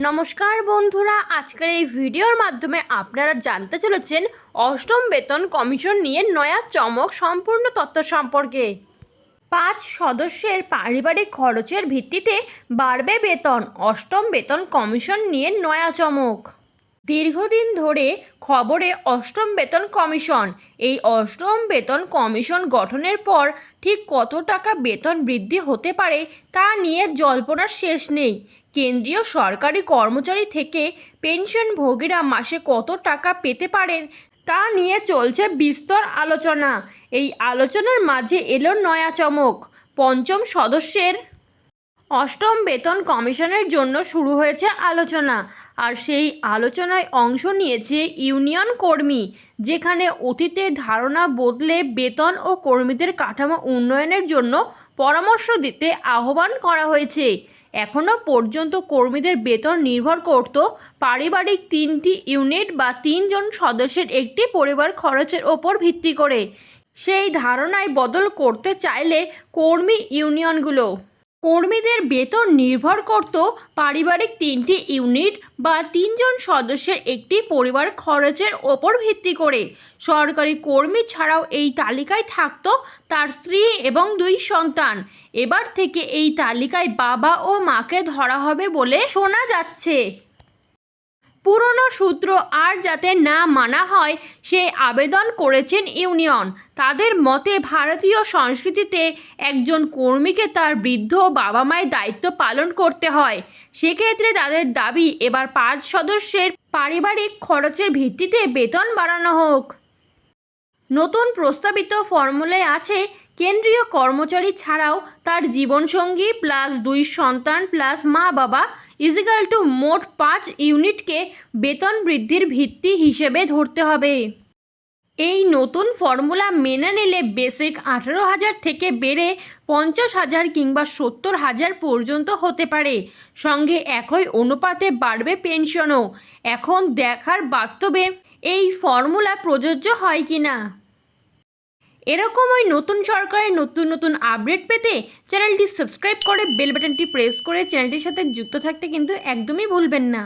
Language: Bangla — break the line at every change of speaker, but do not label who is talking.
নমস্কার বন্ধুরা, আজকের এই ভিডিওর মাধ্যমে আপনারা জানতে চলেছেন অষ্টম বেতন কমিশন নিয়ে নয়া চমক সম্পূর্ণ তথ্য সম্পর্কে। 5 সদস্যের পারিবারিক খরচের ভিত্তিতে বাড়বে বেতন, অষ্টম বেতন কমিশন নিয়ে নয়া চমক। দীর্ঘদিন ধরে খবরে অষ্টম বেতন কমিশন। এই অষ্টম বেতন কমিশন গঠনের পর ঠিক কত টাকা বেতন বৃদ্ধি হতে পারে তা নিয়ে জল্পনার শেষ নেই। কেন্দ্রীয় সরকারি কর্মচারী থেকে পেনশনভোগীরা মাসে কত টাকা পেতে পারেন তা নিয়ে চলছে বিস্তর আলোচনা। এই আলোচনার মাঝে এলো নয়া চমক। পঞ্চম সদস্যের অষ্টম বেতন কমিশনের জন্য শুরু হয়েছে আলোচনা, আর সেই আলোচনায় অংশ নিয়েছে ইউনিয়ন কর্মী, যেখানে অতীতের ধারণা বদলে বেতন ও কর্মীদের কাঠামো উন্নয়নের জন্য পরামর্শ দিতে আহ্বান করা হয়েছে। এখনও পর্যন্ত কর্মীদের বেতন নির্ভর করত পারিবারিক 3টি ইউনিট বা 3 জন সদস্যের একটি পরিবার খরচের ওপর ভিত্তি করে। সেই ধারণায় বদল করতে চাইলে কর্মী ইউনিয়নগুলো কর্মীদের বেতন নির্ভর করত পারিবারিক 3টি ইউনিট বা 3 জন সদস্যের একটি পরিবার খরচের ওপর ভিত্তি করে। সরকারি কর্মী ছাড়াও এই তালিকায় থাকত তার স্ত্রী এবং 2 সন্তান। এবার থেকে এই তালিকায় বাবা ও মাকে ধরা হবে বলে শোনা যাচ্ছে। পুরনো সূত্র আর যাতে না মানা হয় সেই আবেদন করেছেন ইউনিয়ন। তাদের মতে ভারতীয় সংস্কৃতিতে একজন কর্মীকে তার বৃদ্ধ বাবা মায়ের দায়িত্ব পালন করতে হয়। সেক্ষেত্রে তাদের দাবি এবার 5 সদস্যের পারিবারিক খরচের ভিত্তিতে বেতন বাড়ানো হোক। নতুন প্রস্তাবিত ফর্মুলায় আছে কেন্দ্রীয় কর্মচারী ছাড়াও তার জীবনসঙ্গী প্লাস 2 সন্তান প্লাস মা বাবা ইজিক্যাল টু মোট 5 ইউনিটকে বেতন বৃদ্ধির ভিত্তি হিসেবে ধরতে হবে। এই নতুন ফর্মুলা মেনে নিলে বেসিক 18,000 থেকে বেড়ে 50,000 কিংবা 70,000 পর্যন্ত হতে পারে। সঙ্গে একই অনুপাতে বাড়বে পেনশনও। এখন দেখার বাস্তবে এই ফর্মুলা প্রযোজ্য হয় কিনা। এরকমই নতুন সরকারের নতুন নতুন আপডেট পেতে চ্যানেলটি সাবস্ক্রাইব করে বেল বাটনটি প্রেস করে চ্যানেলটির সাথে যুক্ত থাকতে কিন্তু একদমই ভুলবেন না।